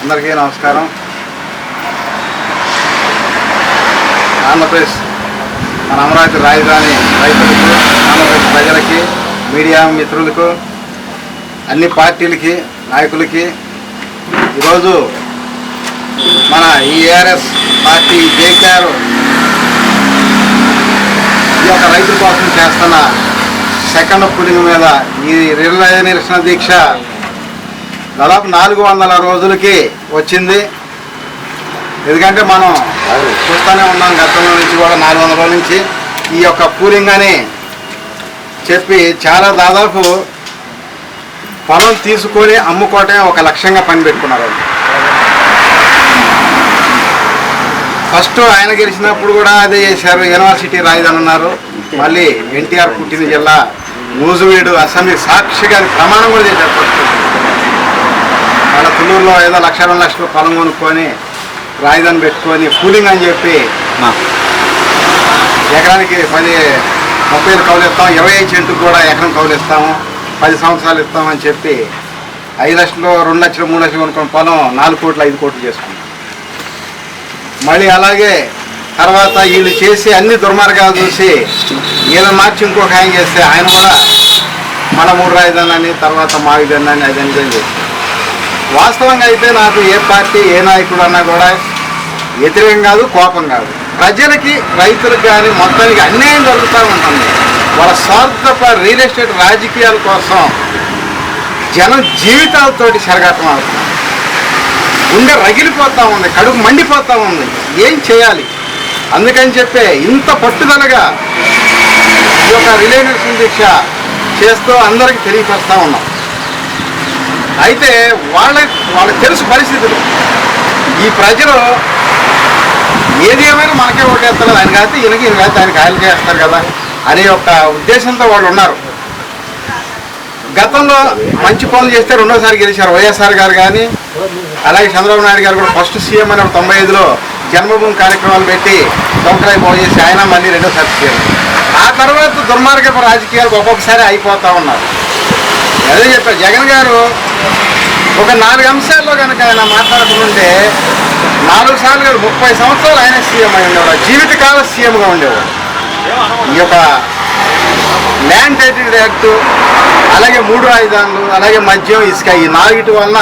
అందరికీ నమస్కారం. ఆంధ్రప్రదేశ్ మన అమరావతి రాజధాని రైతులకు, ఆంధ్రప్రదేశ్ ప్రజలకి, మీడియా మిత్రులకు, అన్ని పార్టీలకి, నాయకులకి ఈరోజు మన ఈఆర్ఎస్ పార్టీ జేకేఆర్ ఈ యొక్క రైతుల కోసం చేస్తున్న సెకండ్ పులింగ్ మీద ఈ రిలయ నిరసన దీక్ష దాదాపు 400 రోజులకి వచ్చింది. ఎందుకంటే మనం చూస్తూనే ఉన్నాం, గతంలో నుంచి కూడా 400 రోజుల నుంచి ఈ యొక్క కూలింగ్ అని చెప్పి చాలా దాదాపు పొలం తీసుకొని అమ్ముకోవటమే ఒక లక్ష్యంగా పనిపెట్టుకున్నారు. ఫస్ట్ ఆయన గెలిచినప్పుడు కూడా అదే చేశారు, యూనివర్సిటీ రాజధాని అన్నారు. మళ్ళీ ఎన్టీఆర్ పుట్టిన జిల్లా నూజివీడు అసెంబ్లీ సాక్షిగా ప్రమాణం కూడా చేశారు. ఫస్ట్ వాళ్ళ తుళ్ళూరులో ఏదో 1-2 లక్షలు పొలం కొనుక్కొని రాజధాని పెట్టుకొని కూలింగ్ అని చెప్పి ఎకరానికి 30 కౌలు ఇస్తాం, 25 సెంటుకు కూడా ఎకరం కౌలు ఇస్తాము, 10 సంవత్సరాలు ఇస్తామని చెప్పి 5 లక్షలు, 2 లక్షలు, 3 లక్షలు కొనుక్కున్న పొలం 4 కోట్లు 5 కోట్లు చేసుకున్నాం. మళ్ళీ అలాగే తర్వాత వీళ్ళు చేసి అన్ని దుర్మార్గాలు చూసి వీళ్ళని మార్చి ఇంకొక ఆయన చేస్తే ఆయన కూడా మన 3 రాజధాని అని, తర్వాత మావిధాని అని అది అని చేసి, వాస్తవంగా అయితే నాకు ఏ పార్టీ ఏ నాయకుడు అన్నా కూడా వ్యతిరేకం కాదు, కోపం కాదు. ప్రజలకి, రైతులకు కానీ మొత్తానికి అన్యాయం జరుగుతూ ఉంటుంది. వాళ్ళ స్వార్థ రియల్ ఎస్టేట్ రాజకీయాల కోసం జనం జీవితాలతోటి చెరగటం అవుతుంది. గుండె రగిలిపోతూ ఉంది, కడుపు మండిపోతూ ఉంది. ఏం చేయాలి? అందుకని చెప్పే ఇంత పట్టుదలగా ఈ యొక్క రిలే నిరసన దీక్ష చేస్తూ అందరికీ తెలియపరుస్తూ ఉన్నాం. అయితే వాళ్ళకి తెలుసు పరిస్థితులు. ఈ ప్రజలు ఏది ఏమైనా మనకే ఓటేస్తారు, ఆయన కాదు ఈయనకి, ఈయన కాదు ఆయనకి ఆయనకి వేస్తారు కదా అనే ఒక ఉద్దేశంతో వాళ్ళు ఉన్నారు. గతంలో మంచి పనులు చేస్తే రెండోసారి గెలిచారు వైఎస్ఆర్ గారు కానీ, అలాగే చంద్రబాబు నాయుడు గారు కూడా ఫస్ట్ సీఎం అని 95లో జన్మభూమి కార్యక్రమాలు పెట్టి సంవత్సరాలు బాగు చేసి ఆయన మళ్ళీ రెండోసారి సీఎం. ఆ తర్వాత దుర్మార్గపు రాజకీయాలు ఒక్కొక్కసారి అయిపోతూ ఉన్నారు. అదే చెప్పారు జగన్ గారు ఒక 4 అంశాల్లో కనుక ఆయన మాట్లాడుతుంటే 4 సార్లు కాదు 30 సంవత్సరాలు ఆయన సీఎం అయి ఉండేవాడు, జీవితకాల సీఎంగా ఉండేవాడు. ఈ యొక్క ల్యాండ్ టైటిల్ యాక్ట్, అలాగే 3 రాజధానులు, అలాగే మద్యం, ఇసుక, ఈ 4 వలన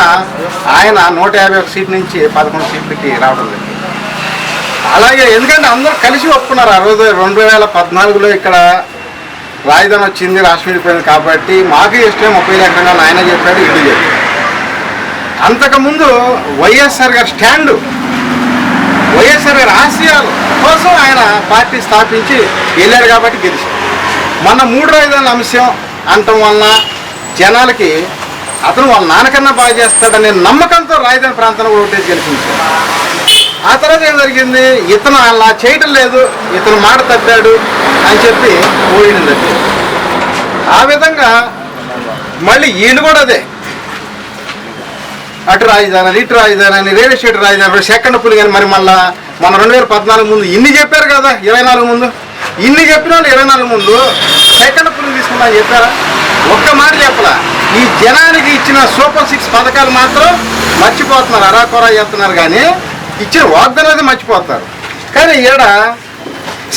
ఆయన 151 సీట్ల నుంచి 11 సీట్లకి రావడం జరిగింది. అలాగే ఎందుకంటే అందరూ కలిసి ఒప్పుకున్నారు. ఆ రోజు 2014లో ఇక్కడ రాజధాని వచ్చింది, రాష్ట్రం విడిపోయింది కాబట్టి మాకు ఇష్టం 30 ఎకరాలు ఆయన చెప్పాడు, ఇల్లు చెప్పాడు. అంతకుముందు వైఎస్ఆర్ గారి స్టాండు, వైఎస్ఆర్ గారి ఆశయాల కోసం ఆయన పార్టీ స్థాపించి వెళ్ళారు కాబట్టి గెలిచారు. మన 3 రాజధానుల అంశం అంటం వలన జనాలకి అతను వాళ్ళ నాన్నకన్నా బాగా చేస్తాడనే నమ్మకంతో రాజధాని ప్రాంతంలో ఓటేసి గెలిపించారు. ఆ తర్వాత ఏం జరిగింది, ఇతను అలా చేయటం లేదు, ఇతను మాట తప్పాడు అని చెప్పి పోయింది. ఆ విధంగా మళ్ళీ వీళ్ళు కూడా అదే అటు రాజధాని ఇటు రాజధాని రియల్ ఎస్టేట్ రాజధాని సెకండ్ పులి కానీ మరి మళ్ళీ మన 2014 ముందు ఇన్ని చెప్పారు కదా, 24 ముందు ఇన్ని చెప్పిన వాళ్ళు 24 ముందు సెకండ్ పులి తీసుకుంటా చెప్పారా? ఒక్క మాట చెప్పలా. ఈ జనానికి ఇచ్చిన సూపర్ 6 పథకాలు మాత్రం మర్చిపోతున్నారు, అరాకొరా చేస్తున్నారు. కానీ ఇచ్చిన వాగ్దానాలు మర్చిపోతారు. కానీ ఈడ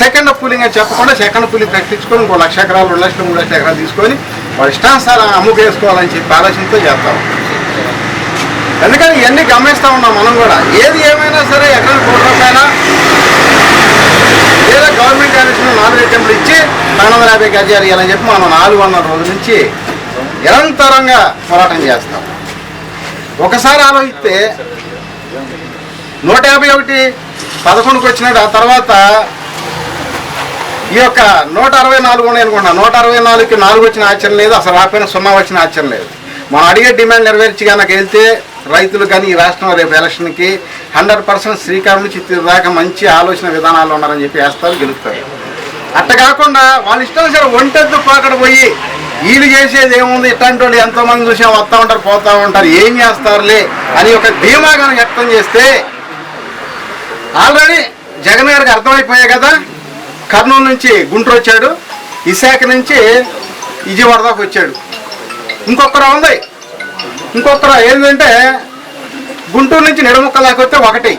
సెకండ్ పులింగ్ అని చెప్పకుండా సెకండ్ పులింగ్ ప్రకటించుకొని 1 లక్ష ఎకరాలు, 2 లక్షలు, 3 లక్షల ఎకరాలు తీసుకొని వాడు ఇష్టానుసారం అమ్ముకేసుకోవాలని చెప్పి ఆలోచనతో చేస్తాం. ఎందుకని ఇవన్నీ గమనిస్తూ ఉన్నాం మనం కూడా. ఏది ఏమైనా సరే ఎకరానికి 1 కోటి రూపాయల లేదా గవర్నమెంట్ ఆఫీసులో 4 అటెంప్ట్లు ఇచ్చి 450 గజాలు ఇవ్వాలని చెప్పి మనం 400 రోజుల నుంచి నిరంతరంగా పోరాటం చేస్తాం. ఒకసారి ఆలోచిస్తే 151 11కు వచ్చినాడు. ఆ తర్వాత ఈ యొక్క 164 ఉన్నాయి అనుకుంటా. 164కి 4 వచ్చిన ఆశ్చర్యం లేదు, అసలు రాకపోయినా 0 వచ్చిన ఆశ్చర్యం లేదు. మనం అడిగే డిమాండ్ నెరవేర్చి కనుక వెళ్తే రైతులు కానీ ఈ రాష్ట్రం రేపు ఎలక్షన్కి 100% శ్రీకాకుళం చిత్తూరు దాకా మంచి ఆలోచన విధానాలు ఉన్నారని చెప్పి వేస్తారు, గెలుస్తారు. అట్ట కాకుండా వాళ్ళ ఇష్టం సరే ఒంటెద్దు పాకడ పోయి వీళ్ళు చేసేది ఏముంది, ఇట్లాంటి వాళ్ళు ఎంతోమంది చూసా వస్తూ ఉంటారు, పోతూ ఉంటారు, ఏం చేస్తారులే అని ఒక ధీమా కనుక వ్యక్తం చేస్తే ఆల్రెడీ జగన్ గారికి అర్థమైపోయాయి కదా. కర్నూలు నుంచి గుంటూరు వచ్చాడు, విశాఖ నుంచి విజయవాడ దాకా వచ్చాడు. ఇంకొకరు ఉంది, ఇంకొకరు ఏంటంటే గుంటూరు నుంచి నిడముక్కలాకి వస్తే 1,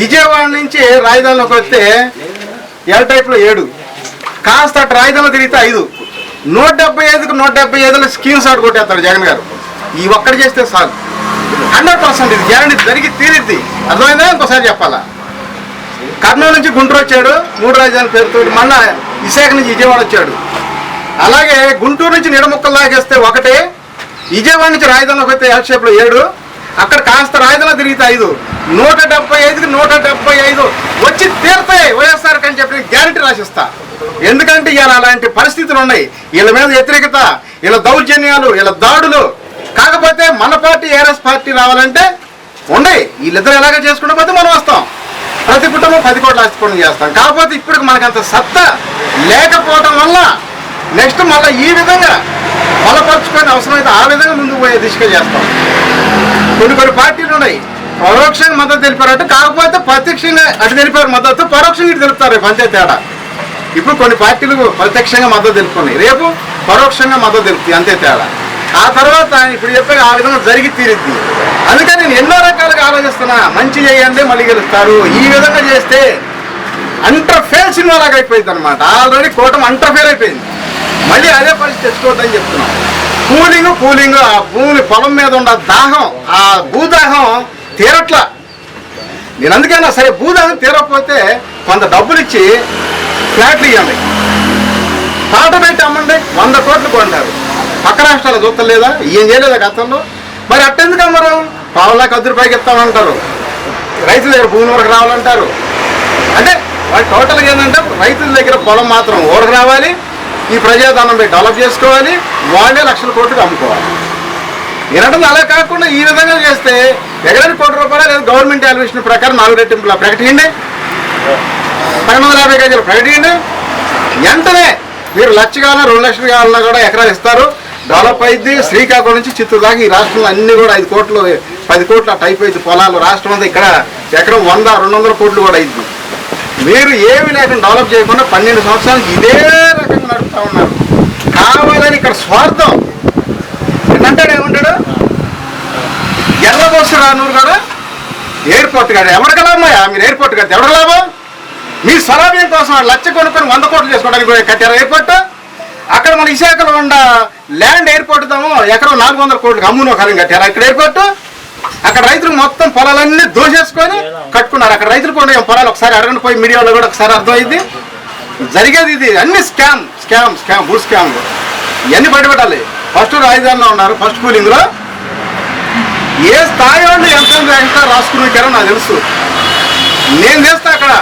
విజయవాడ నుంచి రాజధానిలోకి వస్తే ఎల్ టైప్లో 7, కాస్త అటు రాజధానిలో తిరిగితే 5, 175కు 175లో స్కీమ్స్ ఆడు కొట్టేస్తాడు జగన్ గారు. ఈ ఒక్కటి చేస్తే చాలు, 100% ఇది గ్యారంటీ జరిగి తీరిద్ది. అర్థమైందా? ఇంకోసారి చెప్పాలా? కర్నూలు నుంచి గుంటూరు వచ్చాడు 3 రాజధాని పేరుతో, మళ్ళా విశాఖ నుంచి విజయవాడ వచ్చాడు. అలాగే గుంటూరు నుంచి నిడముక్కలు లాగేస్తే 1, విజయవాడ నుంచి రాజధానిలోకి వస్తే ఎల్ షేప్లో 7, అక్కడ కాస్త రాజధానిలో తిరిగితే 5, 175కి 175 వచ్చి తీరుతాయి వైఎస్ఆర్కి అని చెప్పి గ్యారంటీ రాసిస్తా. ఎందుకంటే ఇలా అలాంటి పరిస్థితులు ఉన్నాయి, వీళ్ళ మీద వ్యతిరేకత, వీళ్ళ దౌర్జన్యాలు, వీళ్ళ దాడులు. కాకపోతే మన పార్టీ ఏఆర్ఎస్ పార్టీ రావాలంటే ఉన్నాయి, వీళ్ళిద్దరు ఎలాగ చేసుకుంటే పోతే మనం వస్తాం, ప్రతి కుటుంబం 10 కోట్ల ఆస్తిపూర్ణం చేస్తాం. కాకపోతే ఇప్పుడు మనకంత సత్తా లేకపోవడం వల్ల నెక్స్ట్ మళ్ళీ ఈ విధంగా బలపరుచుకొని అవసరమైతే ఆ విధంగా ముందుకు పోయే దిశగా చేస్తాం. కొన్ని పార్టీలు ఉన్నాయి పరోక్షంగా మద్దతు తెలిపారంటే, కాకపోతే ప్రత్యక్షంగా అటు తెలిపారు మద్దతు, పరోక్షంగా ఇటు తెలుపుతారు. రేపు అంతే తేడా. ఇప్పుడు కొన్ని పార్టీలు ప్రత్యక్షంగా మద్దతు తెలుపుకున్నాయి, రేపు పరోక్షంగా మద్దతు తెలుపుతాయి, అంతే తేడా. ఆ తర్వాత ఇప్పుడు చెప్పాక ఆ విధంగా జరిగి తీరిద్ది. అందుకని నేను ఎన్నో రకాలుగా ఆలోచిస్తున్నా, మంచి చేయండి మళ్ళీ గెలుస్తారు. ఈ విధంగా చేస్తే అంటర్ఫేర్ సినిమా లాగా అయిపోయింది అనమాట. ఆల్రెడీ కూటమి అంటర్ఫేర్ అయిపోయింది, మళ్ళీ అదే పరిస్థితి తెచ్చుకోవద్దని చెప్తున్నాం. కూలింగ్ ఆ భూమి పొలం మీద ఉన్న దాహం, ఆ భూదాహం తీరట్లా. నేను అందుకైనా సరే భూదాహం తీరకపోతే కొంత డబ్బులు ఇచ్చి ఫ్లాట్లు ఇవ్వండి, పాట పెట్టి అమ్మండి, 100 కోట్లు కొంటారు. పక్క రాష్ట్రాల చూస్తా లేదా? ఏం చేయలేదా గతంలో? మరి అట్టెందుకు అమ్మరు? పావులాకి ₹10 ఇస్తామంటారు, రైతుల దగ్గర భూమి వరకు రావాలంటారు. అంటే వాటి టోటల్గా ఏంటంటే రైతుల దగ్గర పొలం మాత్రం ఊరకు రావాలి, ఈ ప్రజాధనం డెవలప్ చేసుకోవాలి, వాళ్ళే లక్షల కోట్లకు అమ్ముకోవాలి. నేనంటే అలా కాకుండా ఈ విధంగా చేస్తే ఎకరానికి ₹1 లేదా గవర్నమెంట్ ఎలివేషన్ ప్రకారం 4 రెట్టింపుల ప్రకటించండి, 250 గజాలు ప్రకటించండి. వెంటనే మీరు 1 లక్ష కావాలన్నా 2 లక్షలు కావాలన్నా కూడా ఎకరాలు ఇస్తారు, డెవలప్ అయింది. శ్రీకాకుళం నుంచి చిత్తూరు దాకా ఈ రాష్ట్రంలో అన్ని కూడా 5 కోట్లు 10 కోట్ల టైప్ అయింది పొలాలు. రాష్ట్రం అంతా ఇక్కడ ఎకరం 100-200 కోట్లు కూడా అయింది. మీరు ఏమి లేకుండా డెవలప్ చేయకుండా 12 సంవత్సరాలు ఇదే రకంగా నడుపుతా ఉన్నారు. కావాలని ఇక్కడ స్వార్థం ఏంటంటాడు, ఏమంటాడు? ఎర్రబోసు రానూరు కూడా ఎయిర్పోర్ట్ కాదు ఎవరికి లాభమయ్యా? మీరు ఎయిర్పోర్ట్ కడితే ఎవరికి లాభం? మీ స్వలాభ్యం కోసం 1 లక్ష కొనుక్కొని 100 కోట్లు చేసుకోవడానికి కట్టారు ఎయిర్పోర్ట్. అక్కడ మన విశాఖలో ఉన్న ల్యాండ్ ఎయిర్పోర్ట్ దాము ఎకరం 400 కోట్లకు అమ్మునో కాలం కట్టారు అక్కడ ఎయిర్పోర్ట్. అక్కడ రైతులు మొత్తం పొలాలన్నీ దోసేసుకొని కట్టుకున్నారు. అక్కడ రైతులు కూడా పొలాలు ఒకసారి అడగండి, పోయి మీడియాలో కూడా ఒకసారి అర్థమైంది. జరిగేది ఇది అన్ని స్కామ్ భూ స్కామ్లు ఇవన్నీ బయటపెట్టాలి. ఫస్ట్ రాజధానిలో ఉన్నారు, ఫస్ట్ కూలింగ్లో ఏ స్థాయి వాళ్ళు ఎంత రాసుకున్నారో నాకు తెలుసు. నేను చేస్తా అక్కడ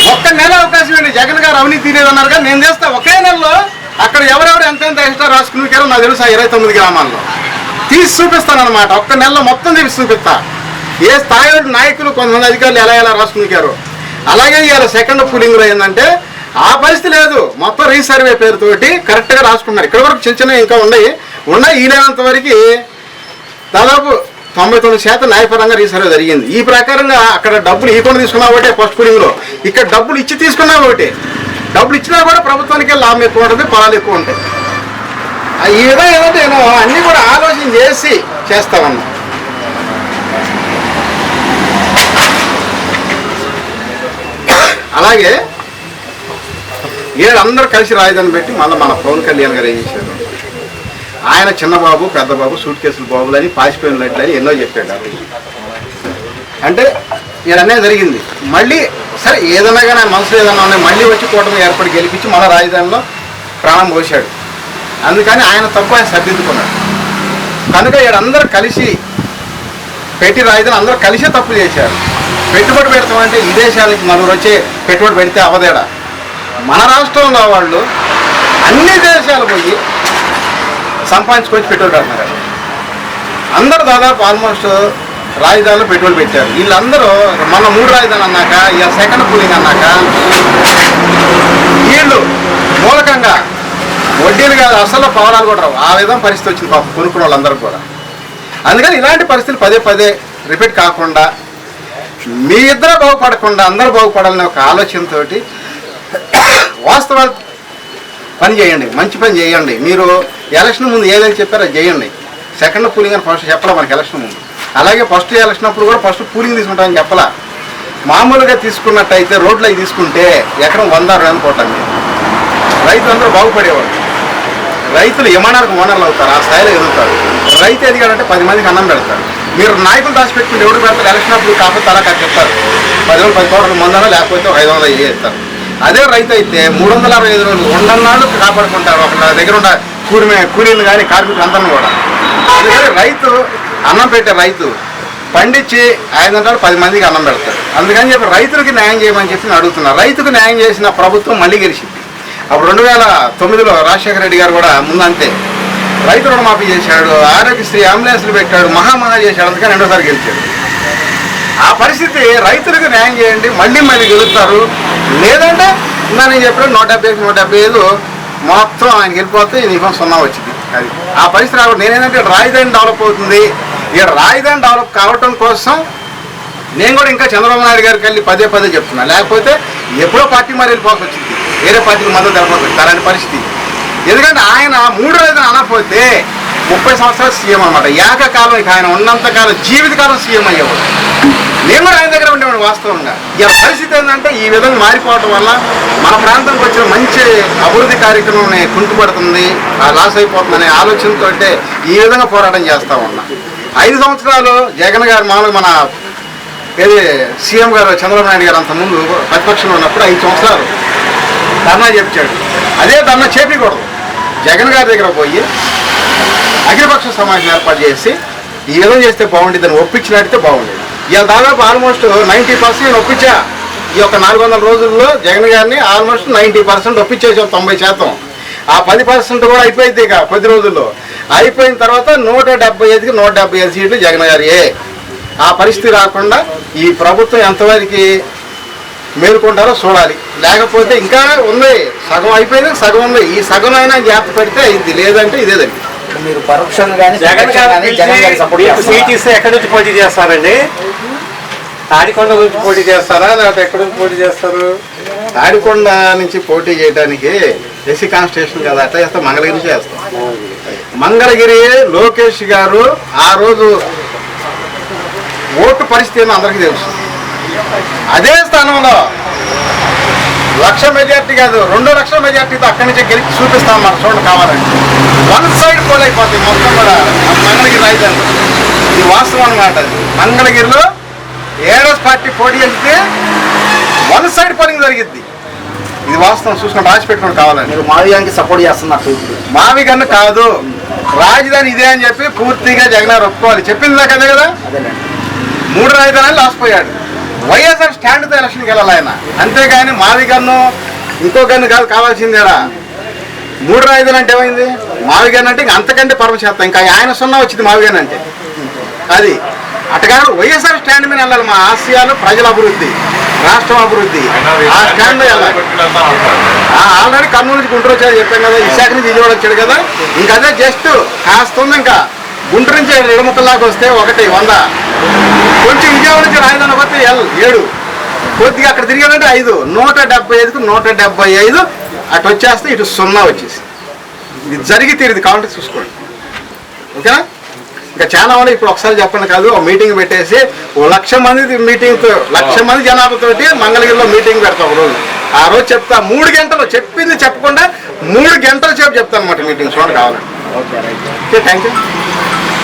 1 నెల అవకాశం అండి. జగన్ గారు అవినీతి తీరేదన్నారు కానీ నేను చేస్తా ఒకే నెలలో అక్కడ ఎవరెవరు ఎంత ఎక్స్ట్రా రాసుకున్నారో నాకు తెలుసు. ఆ 29 గ్రామాల్లో తీసి చూపిస్తాను అనమాట. 1 నెలలో మొత్తం తీసి చూపిస్తా. ఏ స్థాయి నాయకులు కొంతమంది అధికారులు ఎలా రాసుకున్నారో. అలాగే ఇవాళ సెకండ్ కూలింగ్లో ఏంటంటే ఆ పరిస్థితి లేదు, మొత్తం రీసర్వే పేరుతోటి కరెక్ట్గా రాసుకున్నారు. ఇక్కడ వరకు చిన్న ఇంకా ఉన్నాయి. వీలైనంత వరకు దాదాపు 99% న్యాయపరంగా రీసర్వే జరిగింది. ఈ ప్రకారంగా అక్కడ డబ్బులు ఇవ్వకుండా తీసుకున్నా ఒకటే ఫస్ట్ కూలింగ్లో, ఇక్కడ డబ్బులు ఇచ్చి తీసుకున్నా ఒకటే. డబ్బులు ఇచ్చినా కూడా ప్రభుత్వానికే లాభం ఎక్కువ ఉంటుంది, పొలాలు ఎక్కువ ఉంటాయి. ఈ విధంగా ఏంటంటే నేను అన్నీ కూడా ఆలోచన చేసి చేస్తా ఉన్నా. అలాగే వీళ్ళందరూ కలిసి రాజధాని పెట్టి మళ్ళీ మన పవన్ కళ్యాణ్ గారు ఏం చేశారు, ఆయన చిన్నబాబు పెద్దబాబు సూట్ కేసులు బాబులని పాసిపోయిన లైట్లని ఎన్నో చెప్పాడు. అంటే వీళ్ళనే జరిగింది. మళ్ళీ సరే ఏదన్నా కానీ మనసులో ఏదన్నా ఉన్నాయి, మళ్ళీ వచ్చి కూటమి ఏర్పడి గెలిపించి మన రాజధానిలో ప్రాణం పోశాడు. అందుకని ఆయన తప్పు ఆయన సర్దిద్దుకున్నాడు. కనుక వీళ్ళందరూ కలిసి పెట్టి రాజధాని అందరూ కలిసే తప్పు చేశారు. పెట్టుబడి పెడతామంటే విదేశాలకి నలుగురు వచ్చి పెట్టుబడి పెడితే అవదేడా. మన రాష్ట్రంలో వాళ్ళు అన్ని దేశాలు పోయి సంపాదించుకొచ్చి పెట్టుబడి పెడుతున్నారు. అందరూ దాదాపు ఆల్మోస్ట్ రాజధానిలో పెట్టుబడి పెట్టారు. వీళ్ళందరూ మన 3 రాజధాని అన్నాక ఇక సెకండ్ కూలింగ్ అన్నాక వీళ్ళు మూలకంగా వడ్డీలు కాదు అసలు పవరాలు కూడా రావు. ఆ విధంగా పరిస్థితి వచ్చింది పాపం కొనుక్కున్న వాళ్ళందరూ కూడా. అందుకని ఇలాంటి పరిస్థితులు పదే రిపీట్ కాకుండా మీ ఇద్దరు బాగుపడకుండా అందరూ బాగుపడాలనే ఒక ఆలోచనతో వాస్తవాలు పని చేయండి, మంచి పని చేయండి. మీరు ఎలక్షన్ ముందు ఏదైతే చెప్పారో అది చేయండి. సెకండ్ కూలింగ్ అని ఫస్ట్ చెప్పాలి మనకి ఎలక్షన్ ముందు. అలాగే ఫస్ట్ ఎలక్షన్ అప్పుడు కూడా ఫస్ట్ కూలింగ్ తీసుకుంటామని చెప్పలా. మామూలుగా తీసుకున్నట్టయితే రోడ్లు అవి తీసుకుంటే ఎకరం 100 కోటండి. రైతులందరూ బాగుపడేవాడు. రైతులు యమనాలకు ఓనర్లు అవుతారు, ఆ స్థాయిలో ఎదుగుతారు. రైతు ఎదిగాడంటే 10 మందికి అన్నం పెడతారు. మీరు నాయకులు దాచిపెట్టుకుంటే ఎవరు పెడతారు? ఎలక్షన్ అప్పుడు కాకపోతే అలా చెప్తారు 10 రోజులు 10 కోట్ల మందనో లేకపోతే 500 చేస్తారు. అదే రైతు అయితే 365 రోజులు ఉండన్నాళ్ళు కాపాడుకుంటారు. ఒక దగ్గర ఉన్న కూలీలు కానీ కార్మికులు అందరిని కూడా. అందుకని రైతు అన్నం పెట్టే రైతు పండించి 500 10 మందికి అన్నం పెడతారు. అందుకని చెప్పి రైతులకి న్యాయం చేయమని చెప్పి నేను అడుగుతున్నా. రైతుకు న్యాయం చేసిన ప్రభుత్వం మళ్ళీ గెలిచింది. అప్పుడు 2009లో రాజశేఖర రెడ్డి గారు కూడా ముందంతే రైతు రుణమాఫీ చేశాడు, ఆరోగ్యశ్రీ అంబులెన్స్లు పెట్టాడు, మహా చేశాడు. అందుకని రెండోసారి గెలిచాడు. ఆ పరిస్థితి రైతులకు న్యాయం చేయండి, మళ్ళీ గెలుస్తారు. లేదంటే నేను చెప్పాను 175 మొత్తం ఆయన వెళ్ళిపోతే నిజం 0 వచ్చింది. అది ఆ పరిస్థితి రావడం. నేనేంటంటే రాజధాని డెవలప్ అవుతుంది, ఇక రాజధాని డెవలప్ కావటం కోసం నేను కూడా ఇంకా చంద్రబాబు నాయుడు గారికి వెళ్ళి పదే చెప్తున్నా. లేకపోతే ఎప్పుడో పార్టీ మరి వెళ్ళిపోవాల్సి వచ్చింది, వేరే పార్టీకి మద్దతు తెలపవచ్చు అలాంటి పరిస్థితి. ఎందుకంటే ఆయన 3 రోజులు అనకపోతే 30 సంవత్సరాలు సీఎం అనమాట. ఏకకాలం ఇక ఆయన ఉన్నంతకాలం జీవితకాలం సీఎం అయ్యేవాడు. నేను కూడా ఆయన దగ్గర ఉండేవాడు వాస్తవంగా. ఇలా పరిస్థితి ఏంటంటే ఈ విధంగా మారిపోవటం వల్ల మన ప్రాంతానికి వచ్చిన మంచి అభివృద్ధి కార్యక్రమం కుంటుపడుతుంది, లాస్ అయిపోతుందనే ఆలోచనతో ఈ విధంగా పోరాటం చేస్తూ ఉన్నా. 5 సంవత్సరాలు జగన్ గారు మామూలుగా మన సీఎం గారు చంద్రబాబు నాయుడు గారు అంతకుముందు ప్రతిపక్షంలో ఉన్నప్పుడు 5 సంవత్సరాలు ధర్నా చేపించాడు. అదే ధర్నా చేపించకూడదు. జగన్ గారి దగ్గర పోయి అఖిలపక్ష సమావేశం ఏర్పాటు చేసి ఈ విధంగా చేస్తే బాగుండేది అని ఒప్పించినట్టయితే బాగుండేది. ఇలా దాదాపు ఆల్మోస్ట్ 90% ఒప్పించా. ఈ యొక్క 400 రోజుల్లో జగన్ గారిని ఆల్మోస్ట్ 90% ఒప్పించేసాం, 90%. ఆ 10% కూడా అయిపోయింది ఇక కొద్ది రోజుల్లో. అయిపోయిన తర్వాత 175కి 175 సీట్లు జగన్ గారి. ఆ పరిస్థితి రాకుండా ఈ ప్రభుత్వం ఎంతవరకు మేలుకుంటారో చూడాలి. లేకపోతే ఇంకా ఉంది, సగం అయిపోయింది, సగం ఉంది. ఈ సగం అయినా జాగ్రత్త పెడితే ఇది, లేదంటే ఇదేదండి. మీరు పరోక్షంగా సీట్ ఇస్తే ఎక్కడి నుంచి పోటీ చేస్తారండి? తాడికొండ నుంచి పోటీ చేస్తారా లేకపోతే ఎక్కడి నుంచి పోటీ చేస్తారు? తాడికొండ నుంచి పోటీ చేయడానికి ఎస్సీ కాన్స్టిట్యూషన్ కదా, అట్లా చేస్తాం. మంగళగిరి నుంచి చేస్తాం. మంగళగిరి లోకేష్ గారు ఆ రోజు ఓటు పరిస్థితి ఏమో అందరికీ తెలుసు. అదే స్థానంలో 1,00,000 మెజార్టీ కాదు 2 లక్షల మెజార్టీతో అక్కడి నుంచే గెలిచి చూపిస్తాం మన చూడండి కావాలంటే. 1 సైడ్ పోల్ అయిపోతుంది మొత్తం కూడా మంగళగిరి రాజధాని. ఇది వాస్తవం అన్నమాట. మంగళగిరిలో ఏడోస్ పార్టీ పోటీ చేస్తే 1 సైడ్ పోలింగ్ జరిగింది. ఇది వాస్తవం, చూసుకొని రాసి పెట్టుకుని కావాలని. మీరు మావిగానికి సపోర్ట్ చేస్తున్నారు. మావిగన్ను కాదు, రాజధాని ఇదే అని చెప్పి పూర్తిగా జగన్ గారు ఒప్పుకోవాలి. చెప్పింది దాకా అదే కదా. 3 రాజధానులు లాసిపోయాడు. వైఎస్ఆర్ స్టాండ్తో ఎలక్షన్కి వెళ్ళాలి ఆయన, అంతేగాని మావిగన్ను ఇంకో గన్ను కాదు కావాల్సిందేరా. 3 రాజధానులు అంటే ఏమైంది? మావిగన్ను అంటే ఇంకా అంతకంటే పరమశాతం. ఇంకా ఆయన 0 వచ్చింది మావిగన్ను అంటే. అది అటుగా వైఎస్ఆర్ స్టాండ్ మీద వెళ్ళాలి. మా ఆసియాలో ప్రజల అభివృద్ధి, రాష్ట్రం అభివృద్ధి, ఆ స్టాండ్ వెళ్ళాలి. ఆల్రెడీ కర్నూలు నుంచి గుంటూరు వచ్చాడు చెప్పాం కదా, విశాఖ నుంచి విజయవాడ వచ్చాడు కదా. ఇంకా అదే జస్ట్ కాస్తుంది. ఇంకా గుంటూరు నుంచి 2 ముక్కల్లాగా వస్తే 1 100, కొంచెం విజయవాడ నుంచి రాజధాని పోతే 7, కొద్దిగా అక్కడ తిరిగాడంటే 5, 175కు 175 అటు వచ్చేస్తే ఇటు 0 వచ్చేసి. ఇది జరిగి తీరుది కావాలంటే చూసుకోండి. ఓకేనా? ఇంకా చాలా మంది ఇప్పుడు ఒకసారి చెప్పండి కాదు, ఒక మీటింగ్ పెట్టేసి 1,00,000 మంది మీటింగ్తో 1,00,000 మంది జనాభాతోటి మంగళగిరిలో మీటింగ్ పెడతాం ఒక రోజు. ఆ రోజు చెప్తా 3 గంటలు చెప్పింది చెప్పకుండా 3 గంటల సేపు చెప్తాను అనమాట మీటింగ్ చూడండి కావాలంటే. Okay, thank you.